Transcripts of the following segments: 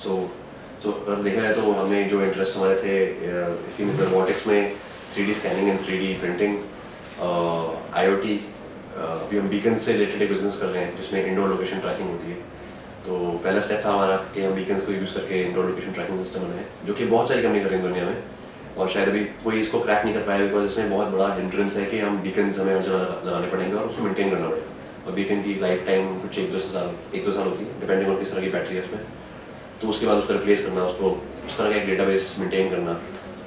सो अगर देखा जाए तो हमें जो इंटरेस्ट हमारे थे इसी में रोबोटिक्स में 3D scanning and 3D printing, IoT, अभी हम बीकन से रिलेटेड एक बिजनेस कर रहे हैं जिसमें इंडोर लोकेशन ट्रैकिंग होती है। तो पहला स्टेप था हमारा कि हम बीकन्स को यूज़ करके इंडोर लोकेशन ट्रैकिंग सिस्टम बनाए, जो कि बहुत सारी कंपनी कर रही हैं दुनिया में, और शायद अभी कोई इसको क्रैक नहीं कर पाया बिकॉज इसमें बहुत बड़ा हिंड्रेंस है कि हम बीकन्स हमें हर जगह लगाने पड़ेंगे और उसको मेंटेन करना पड़ेगा। और बीकन की लाइफ टाइम कुछ 1-2 साल होती है डिपेंडिंग ऑन किस तरह की बैटरी है उसमें। तो उसके बाद उसको रिप्लेस करना, उसको उस तरह का एक डेटाबेस मेंटेन करना,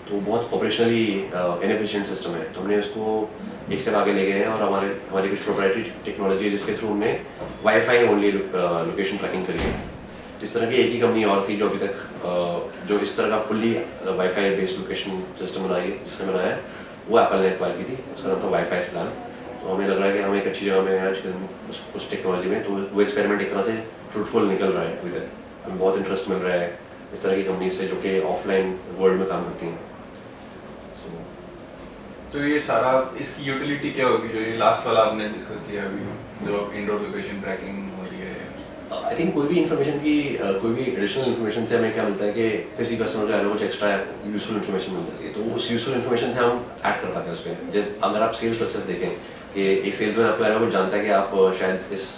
तो बहुत ऑपरेशनली इनएफिशिएंट सिस्टम है। तो हमने उसको एक स्टेप आगे ले गए हैं और हमारी कुछ प्रोप्राइटरी टेक्नोलॉजी है जिसके थ्रू हमने वाईफाई ओनली लोकेशन ट्रैकिंग करी है। जिस तरह की एक ही कंपनी और थी जो अभी तक जो इस तरह का fully wifi based location system जिसने बनाया है, वो एप्पल ने एक्वायर की थी, उसका नाम था वाईफाई स्लैम। तो हमें लग रहा है कि हम एक अच्छी जगह में हैं आज उस टेक्नोलॉजी में। तो वो एक्सपेरिमेंट एक तरह से फ्रूटफुल निकल रहा है अभी तक, हमें बहुत इंटरेस्ट मिल रहा है इस तरह की कंपनी से जो कि ऑफलाइन वर्ल्ड में काम करती हैं। तो ये सारा इसकी यूटिलिटी क्या होगी जो ये लास्ट वाला आपने डिस्कस किया अभी, जो इंडोर लोकेशन ट्रैकिंग हो रही है? आई थिंक कोई भी इन्फॉर्मेशन की कोई भी एडिशनल इन्फॉर्मेशन से हमें क्या मिलता है कि किसी कस्टमर को कुछ एक्स्ट्रा यूजफुल इन्फॉर्मेशन मिल जाती है, तो उस यूजफुल इन्फॉर्मेशन से हम ऐड कर पाते हैं उस पर। जब अगर आप सेल्स प्रोसेस देखें कि एक सेल्समैन आपके बारे में कुछ जानता है कि आप शायद इस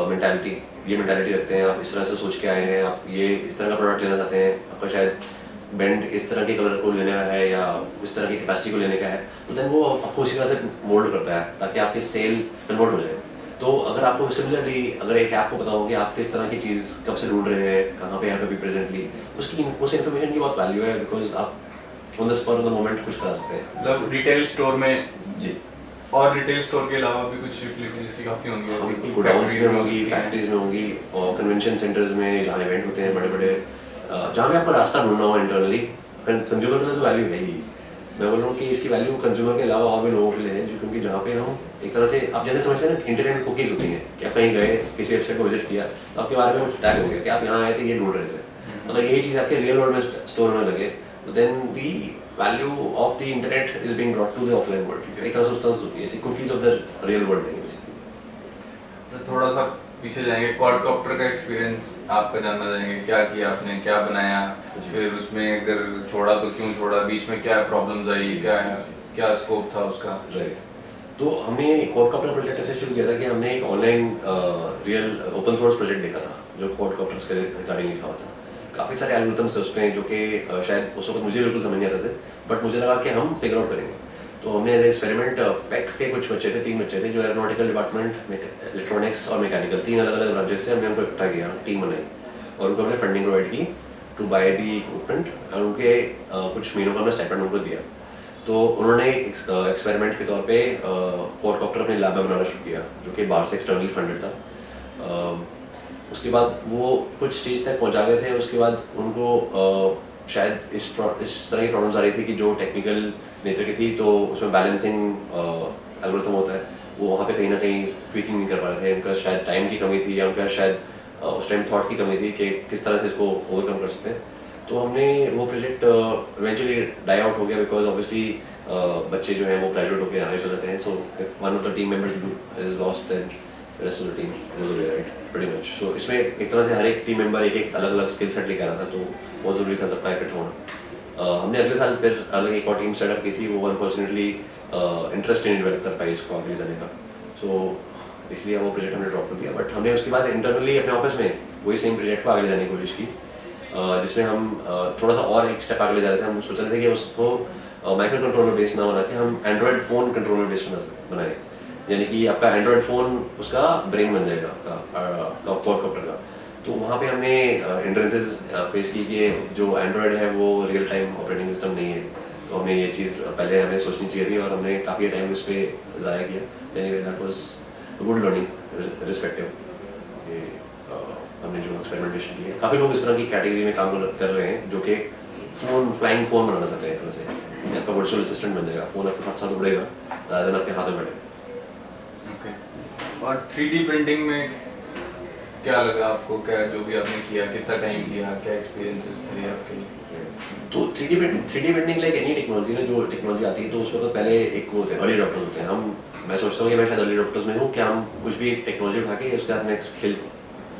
मेंटालिटी रखते हैं, आप इस तरह से सोच के आए हैं, आप ये इस तरह का प्रोडक्ट लेना चाहते हैं, आपका शायद बैंड इस तरह के कलर को लेने का है या इस तरह की कैपेसिटी को लेने का है, तो देन वो आपको इसी तरह से मोल्ड करता है ताकि आपकी सेल कन्वर्ट हो जाए। तो अगर आपको सिमिलरली अगर एक ऐप को पता हो कि आप किस तरह की चीज़ कब से ढूंढ रहे हैं, कहाँ पे यहाँ पे भी प्रेजेंटली, उस इन्फॉर्मेशन की बहुत वैल्यू है बिकॉज आप on the spot on the moment कुछ करा सकते हैं। मतलब रिटेल स्टोर में जी, और रिटेल स्टोर के अलावा भी कुछ यूटिलिटीज की काफ़ी होंगी, बिल्कुल गोडाउन्स में होंगी, फैक्ट्रीज में होंगी, और कन्वेंशन सेंटर्स में जहाँ इवेंट होते हैं बड़े बड़े, जहाँ पे आपको रास्ता ढूंढना हो इंटरनली। कंज्यूमर के लिए तो वैल्यू है ही, मैं बोल रहा हूँ कि इसकी वैल्यू कंज्यूमर के अलावा और भी लोगों के लिए है, क्योंकि जहाँ पे हम एक तरह से आप जैसे समझते हैं ना इंटरनेट कुकीज होती हैं कि आप कहीं गए, किसी वेबसाइट को विजिट किया, तो आपके बारे में कुछ टैग हो गया कि आप यहाँ आए थे, ये ढूंढ रहे थे। अगर यही चीज़ आपके रियल वर्ल्ड में स्टोर होने लगे तो then the value of the internet is being brought to the offline world. एक तरह से सब्सटेंस होती है, ऐसी cookies of the real world नहीं बेसिकली। थोड़ा सा पीछे जाएंगे, क्वाडकॉप्टर का एक्सपीरियंस आपका जानना चाहेंगे, क्या किया आपने, क्या बनाया, फिर उसमें अगर छोड़ा तो क्यों छोड़ा, बीच में क्या प्रॉब्लम्स आई, क्या स्कोप था उसका? राइट, तो हमने क्वाडकॉप्टर प्रोजेक्ट ऐसे शुरू किया था कि हमने एक online real open source project देखा था जो क्वाडकॉप्टर्स के रिगार्डिंग लिखा हुआ था। काफ़ी सारे एल्गोरिथम्स थे उसमें जो कि शायद उस वक्त मुझे बिल्कुल समझ नहीं आते थे, बट मुझे लगा कि हम फिगर आउट करेंगे। तो हमने एज एक्सपेरिमेंट पैक के कुछ बच्चे थे, 3 बच्चे थे जो एरोनॉटिकल डिपार्टमेंट, इलेक्ट्रॉनिक्स और मैकेनिकल, 3 अलग अलग ब्रांचेस से हमने उनको इकट्ठा किया, टीम बनाई और उनको हमने फंडिंग प्रोवाइड की टू बाय दी इक्विपमेंट, और उनके कुछ महीनों का हमने स्टाइपेंड उनको दिया। तो उन्होंने एक्सपेरिमेंट के तौर पे क्वाडकॉप्टर अपने लैब में बनाना शुरू किया जो कि बाहर से एक्सटर्नली फंडेड था। उसके बाद वो कुछ स्टेज तक पहुंचा गए थे, उसके बाद उनको शायद इस तरह की प्रॉब्लम्स आ रही थी कि जो टेक्निकल नेचर की थी, तो उसमें बैलेंसिंग एल्गोरिथम होता है, वो वहाँ पे कहीं ना कहीं ट्वीकिंग नहीं कर पा रहे थे। उनका शायद टाइम की कमी थी या उनका शायद उस टाइम थॉट की कमी थी कि किस तरह से इसको ओवरकम कर सकते हैं। तो हमने वो प्रोजेक्ट इवेंचुअली डाई आउट हो गया बिकॉज ऑब्वियसली बच्चे जो हैं वो ग्रेजुएट होकर आगे चल जाते हैं। So if one of the team members is lost then the rest of the team goes away, right, pretty much. So इसमें एक तरह से हर एक टीम मेंबर एक अलग अलग स्किल सेट लेकर आ रहा था, तो बहुत ज़रूरी था सबका इकट्ठा होना। हमने अगले साल फिर अलग एक और टीम सेटअप की थी, वो अनफॉर्चुनेटली इंटरेस्ट नहीं डेवलप कर पाई इसको आगे जाने का, सो इसलिए वो प्रोजेक्ट हमने ड्रॉप कर दिया। बट हमने उसके बाद इंटरनली अपने ऑफिस में वही सेम प्रोजेक्ट को आगे ले जाने की कोशिश की, जिसमें हम थोड़ा सा और एक स्टेप आगे ले जा रहे थे। हम सोच रहे थे कि उसको माइक्रो कंट्रोलर बेस्ड ना बना के हम एंड्रॉयड फ़ोन कंट्रोलर बेस्ड बनाए, यानी कि आपका एंड्रॉयड फ़ोन उसका ब्रेन बन जाएगा क्वाडकॉप्टर का। तो वहाँ पे हमने हिंड्रेंसेस फेस की कि जो एंड्रॉयड है वो रियल टाइम ऑपरेटिंग सिस्टम नहीं है, तो हमें ये चीज़ पहले हमें सोचनी चाहिए थी और हमने काफ़ी टाइम उस पर ज़ाया किया। Anyway that was good learning respective. हमने जो एक्सपेरिमेंटेशन की है, काफ़ी लोग इस तरह की कैटेगरी में काम कर रहे हैं जो कि फ्लाइंग फ़ोन बनाना चाहते हैं। एक तरह से आपका वर्चुअल असिस्टेंट बन जाएगा, फ़ोन आपके साथ साथ उड़ेगा रादर देन आपके हाथ में बैठे। ओके, और 3D प्रिंटिंग में क्या लगा आपको, क्या जो भी आपने किया, कितना टाइम किया, क्या एक्सपीरियंसेस थे आपके? तो 3D printing like any technology ना, जो टेक्नोलॉजी आती है तो उसमें तो पहले एक वो होते हैं अर्ली अडॉप्टर्स होते हैं। मैं सोचता हूँ कि मैं शायद अर्ली अडॉप्टर्स में हूँ, कि हम कुछ भी एक टेक्नोलॉजी उठा के उसके साथ में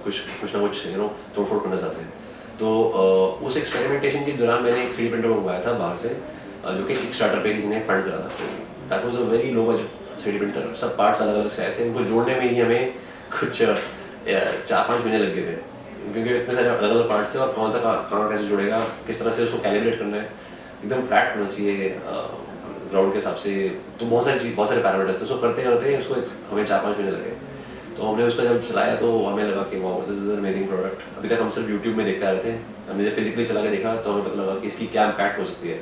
कुछ ना कुछ तोड़ फोड़ करना चाहते हैं। तो उस एक्सपेरिमेंटेशन के दौरान मैंने एक 3D प्रिंटर मंगवाया था बाहर से, जो कि किक स्टार्टर पे किसी ने फंड करा था। That was a very low budget 3D printer. सब पार्ट्स अलग अलग से आए थे, उनको जोड़ने में ही हमें कुछ 4-5 महीने लग गए थे, क्योंकि इतने सारे अलग अलग पार्ट्स थे और कौन सा कहाँ कैसे जुड़ेगा, किस तरह से उसको कैलिब्रेट करना है, एकदम फ्लैट होना चाहिए ग्राउंड के हिसाब से। तो बहुत सारे पैरामीटर्स थे, उसको करते करते उसको हमें 4-5 महीने लगे। तो हमने उसका जब चलाया तो हमें लगा कि wow this is an amazing product. अभी तक हम सिर्फ यूट्यूब में देखते आ रहे थे, हमने जब फिजिकली चला के देखा तो हमें पता लगा कि इसकी क्या इम्पैक्ट हो सकती है।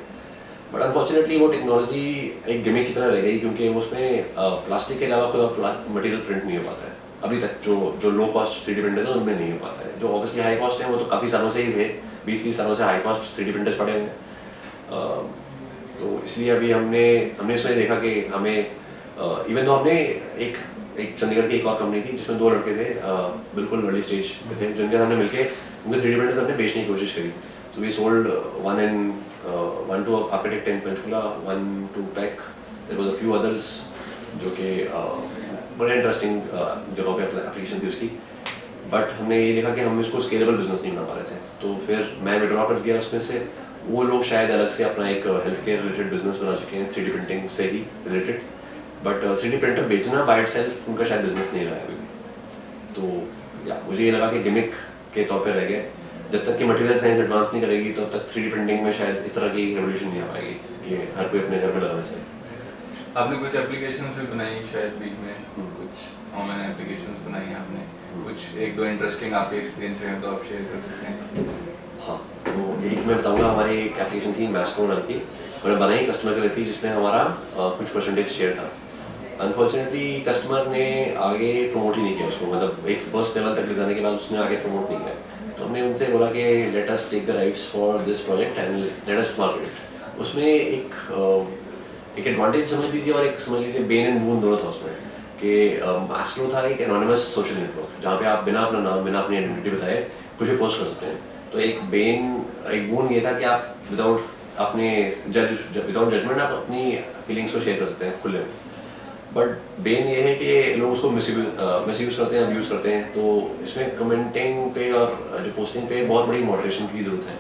बट अनफॉर्चुनेटली वो टेक्नोलॉजी एक गिमिक की तरह रह गई, क्योंकि उसमें प्लास्टिक के अलावा कोई और मटेरियल प्रिंट नहीं हो पाता है अभी तक। जो लो कॉस्ट 3D प्रिंटर्स हैं उनमें नहीं हो पाता है। जो ऑब्वियसली हाई कॉस्ट है वो तो काफ़ी सालों से ही थे, 20-30 सालों से हाई कॉस्ट 3D प्रिंटर्स पड़े हुए हैं। तो इसलिए अभी हमने इसमें देखा कि हमें इवन तो हमने एक चंडीगढ़ की एक और कंपनी थी जिसमें 2 लड़के थे, बिल्कुल अर्ली स्टेज पे थे, जिनके सामने मिलके उनके 3D प्रिंटर्स हमने बेचने की कोशिश करी। So we sold one to architect in Panchkula, one to Peck. There was a few others जो कि बड़े इंटरेस्टिंग जगहों पे एप्लीकेशन थी उसकी। बट हमने ये देखा कि हम इसको स्केलेबल बिजनेस नहीं बना पा रहे थे, तो फिर मैं विड्रॉ कर दिया उसमें से। वो लोग शायद अलग से अपना एक हेल्थ केयर रिलेटेड बिजनेस बना चुके हैं 3D प्रिंटिंग से ही रिलेटेड, बट 3D प्रिंटर बेचना बाय इटसेल्फ उनका शायद बिजनेस नहीं रहा है अभी। तो मुझे ये लगा कि गिमिक के तौर पे रह गए। जब तक कि मटेरियल साइंस एडवांस नहीं करेगी तब तक 3D प्रिंटिंग में शायद इस तरह की रेवोल्यूशन नहीं आ पाएगी कि हर कोई अपने घर में लगाना चाहिए। आपने कुछ एप्लीकेशंस भी बनाई शायद बीच में, कुछ ऑनलाइन एप्लीकेशंस बनाई आपने, कुछ 1-2 इंटरेस्टिंग आपके एक्सपीरियंस रहे तो आप शेयर कर सकते हैं। हाँ, तो एक मैं बताऊंगा, हमारी एक एप्लीकेशन थी मैस्को नाम की, मैंने बनाई कस्टमर के लिए थी, जिसमें हमारा कुछ परसेंटेज शेयर था। अनफॉर्चुनेटली कस्टमर ने आगे प्रमोट ही नहीं किया उसको, मतलब एक फर्स्ट लेवल तक ले जाने के बाद उसने आगे प्रमोट नहीं किया। तो हमने उनसे बोला कि let us take the rights for this project and let us market it. उसमें एक एडवांटेज समझ लीजिए और एक समझ लीजिए बेन एंड बून दोनों था उसमें, कि मैस्को था एक एनोनिमस सोशल नेटवर्क जहाँ पे आप बिना अपना नाम, बिना अपनी आइडेंटिटी बताए कुछ भी पोस्ट कर सकते हैं। तो एक बून ये था कि आप विदाउट जजमेंट आप अपनी फीलिंग्स को शेयर कर सकते हैं खुले में। बट बेन ये है कि लोग उसको मिसयूज़ करते हैं, अब्यूज़ करते हैं। तो इसमें कमेंटिंग पे और जो पोस्टिंग पे बहुत बड़ी मॉडरेशन की ज़रूरत है।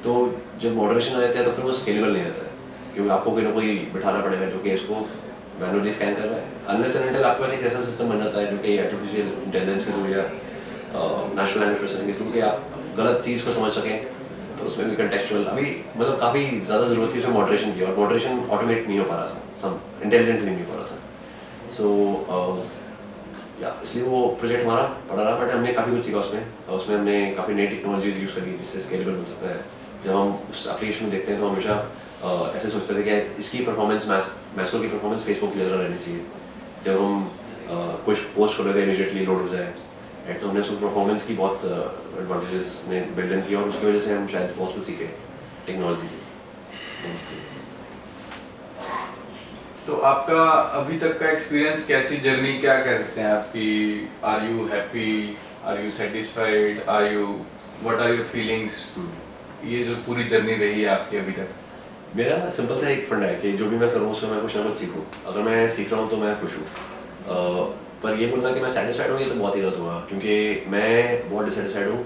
तो जब मॉडरेशन आ जाता है तो फिर वो स्केलेबल नहीं रहता है, क्योंकि आपको कोई ना कोई बिठाना पड़ेगा जो कि इसको मैनुअली स्कैन कर रहा है। अनलेस एंड अनटिल आपके पास एक ऐसा सिस्टम बन जाता है जो कि आर्टिफिशियल इंटेलिजेंस के थ्रू या नेचुरल लैंग्वेज प्रोसेसिंग के थ्रू कि आप गलत चीज़ को समझ सकें, तो उसमें भी कंटेक्चुअल अभी मतलब काफ़ी ज़्यादा ज़रूरत थी उसमें मॉडरेशन की, और मॉडरेशन ऑटोमेट नहीं हो पा रहा था, सब इंटेलिजेंटली नहीं हो पा रहा था। सो इसलिए वो प्रोजेक्ट हमारा पड़ा रहा, बट हमने काफ़ी कुछ सीखा उसमें हमने काफ़ी नई टेक्नोलॉजीज यूज़ करी जिससे स्केलेबल बन सकता है। जब हम उस एप्लीकेशन में देखते हैं तो हमेशा ऐसे सोचते थे कि इसकी परफॉर्मेंस मैस्को की परफॉर्मेंस फेसबुक की तरह रहनी चाहिए। जब हम कुछ पोस्ट करोगे इमीडिएटली लोड हो जाए, तो हमने उसमें परफॉर्मेंस की बहुत एडवांटेजेस ने बिल्ड इन किया, और उसकी वजह से हम शायद बहुत कुछ सीखे टेक्नोलॉजी की। तो आपका अभी तक का एक्सपीरियंस, कैसी जर्नी, क्या कह सकते हैं आपकी? Are you happy, are you satisfied, what are your feelings? ये जो पूरी जर्नी रही है आपकी अभी तक। मेरा सिंपल सा एक फंडा है कि जो भी मैं करूँ उसमें मैं कुछ ना कुछ सीखूँ। अगर मैं सीख रहा हूँ तो मैं खुश हूँ, पर ये बोलना कि मैं सेटिस्फाइड हूँ ये तो बहुत ही गलत हुआ, क्योंकि मैं बहुत डिससेटिस्फाइड हूँ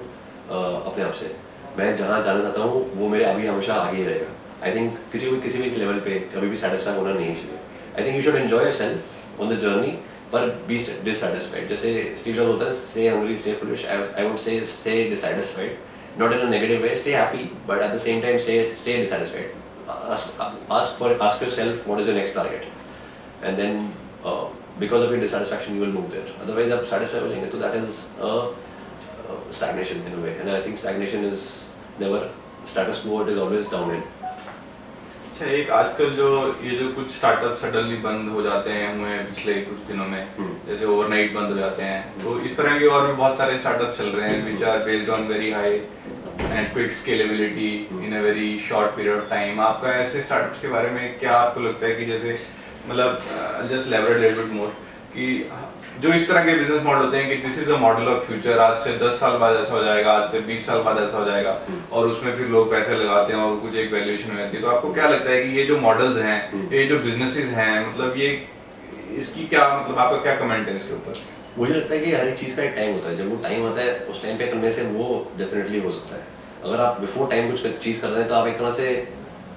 अपने आप से। मैं जहाँ जाना चाहता हूँ वो मेरे अभी हमेशा आगे ही रहेगा। आई थिंक किसी भी लेवल पे कभी भी सेटिस्फाई होना नहीं चाहिए। I think you should enjoy yourself on the journey, पर बी डिससेटिस्फाइड। जैसे स्टीव जॉब्स होता है, stay hungry stay foolish, I would say stay dissatisfied, not in a negative way, stay happy but at the same time stay dissatisfied. ask yourself what is your next target, and then because of your dissatisfaction you will move there. Otherwise आप satisfied हो जाएंगे तो that is a stagnation in a way, and I think stagnation is never status quo, it is always downhill. अच्छा, एक आजकल ये जो कुछ स्टार्टअप सडनली बंद हो जाते हैं पिछले कुछ दिनों में, जैसे ओवरनाइट बंद हो जाते हैं, तो इस तरह के और भी बहुत सारे स्टार्टअप चल रहे हैं which are based on very high and quick scalability in a very short period of time. आपका ऐसे स्टार्टअप्स के बारे में क्या आपको लगता है कि जैसे मतलब just elaborate a little bit more कि जो इस तरह के बिजनेस मॉडल होते हैं कि this is a model of future, आज से 10 साल बाद ऐसा हो जाएगा, आज से 20 साल बाद ऐसा हो जाएगा, और उसमें फिर लोग पैसे लगाते हैं और कुछ एक वैल्यूएशन हो जाती है। तो आपको क्या लगता है कि ये जो मॉडल्स हैं, ये जो बिजनेसेस हैं, मतलब ये इसकी क्या मतलब आपका क्या कमेंट है इसके ऊपर? मुझे लगता है कि हर एक चीज़ का एक टाइम होता है, जब वो टाइम आता है उस टाइम पे करने से वो डेफिनेटली हो सकता है। अगर आप बिफोर टाइम कुछ चीज़ कर रहे हैं तो आप एक तरह से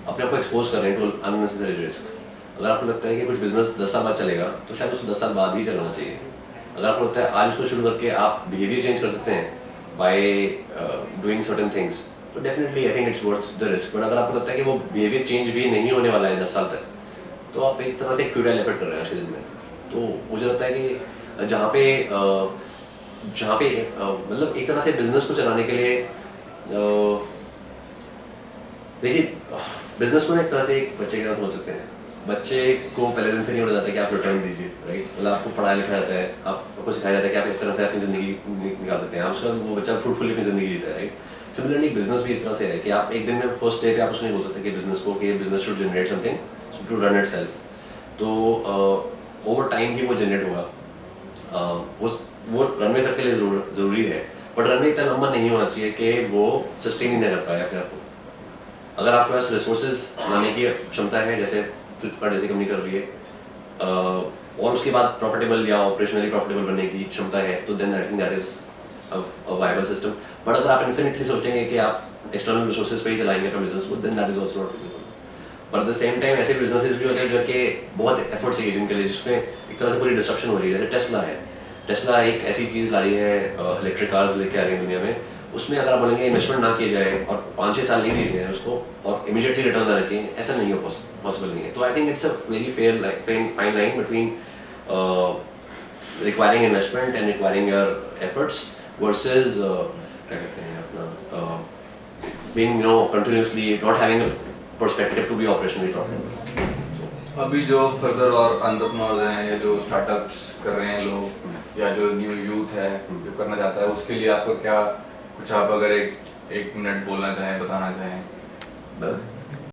अपने आप को एक्सपोज कर रहे हैं टू अननेसेसरी रिस्क। अगर आपको लगता है कि कुछ बिजनेस 10 साल बाद चलेगा तो शायद उसको 10 साल बाद ही चलाना चाहिए। अगर आपको लगता है आज उसको शुरू करके आप बिहेवियर चेंज कर सकते हैं बाय डूइंग सर्टेन थिंग्स, तो definitely I think it's worth the risk. But अगर आपको लगता है कि वो बिहेवियर चेंज भी नहीं होने वाला है 10 साल तक, तो आप एक तरह से एक फ्यूटाइल एफर्ट कर रहे हैं आज के दिन में। तो मुझे लगता है कि जहाँ पे मतलब एक तरह से बिजनेस को चलाने के लिए देखिए बिजनेस को ना एक तरह से एक बच्चे की तरह समझ सकते हैं। बच्चे को पहले दिन से नहीं बोला जाता कि आप रिटर्न दीजिए, राइट? मतलब आपको पढ़ाया लिखाया जाता है, आपको सिखाया जाता है कि आप इस तरह से अपनी ज़िंदगी निकाल सकते हैं, आप उसका वो बच्चा फ्रूटफुली अपनी ज़िंदगी जीता है, राइट? सिमिलरली बिजनेस भी इस तरह से है कि आप एक दिन में फर्स्ट डे पे आप उसको नहीं बोल सकते कि बिजनेस को कि business should generate something to run itself. तो ओवर टाइम ही वो जनरेट होगा। वो रनवे सबके लिए ज़रूरी है, बट रनवे इतना लंबा नहीं होना चाहिए कि वो सस्टेन ही नहीं कर पाए अपने आप को। अगर आपके पास रिसोर्सेज लाने की क्षमता है, जैसे फ्लिपकार्ट जैसी कंपनी कर रही है, और उसके बाद प्रॉफिटेबल या ऑपरेशनली प्रॉफिटेबल बनने की क्षमता है, तो then I think that is a viable system. But अगर आप इन्फिनिटली सोचेंगे कि आप एक्सटर्नल रिसोर्सेज पे ही चलाएंगे अपना बिजनेस को, then that is also not feasible. But at the same time ऐसे बिजनेसेस भी होते हैं जो कि बहुत एफर्ट चाहिए जिनके लिए, जिसमें एक तरह से पूरी डिस्ट्रप्शन हो रही है। जैसे टेस्ला है, टेस्ला एक ऐसी चीज़ ला रही है, इलेक्ट्रिक कार्स लेके आ रही है दुनिया में। उसमें अगर आप बोलेंगे इन्वेस्टमेंट ना किया जाए और 5-6 साल नहीं दिए जाए उसको और इमीडिएटली रिटर्न आना चाहिए, ऐसा नहीं हो पॉसिबल नहीं है। तो I think it's a very fine line between requiring investment and requiring your efforts versus क्या कहते हैं अपना being continuously not having a perspective to be operationally profitable। अभी जो फर्दर और एंटरप्रेन्योर्स हैं या जो स्टार्टअप्स कर रहे हैं लोग या जो न्यू यूथ है जो करना चाहता है, उसके लिए आपको क्या कुछ आप अगर एक मिनट बोलना चाहें, बताना चाहें?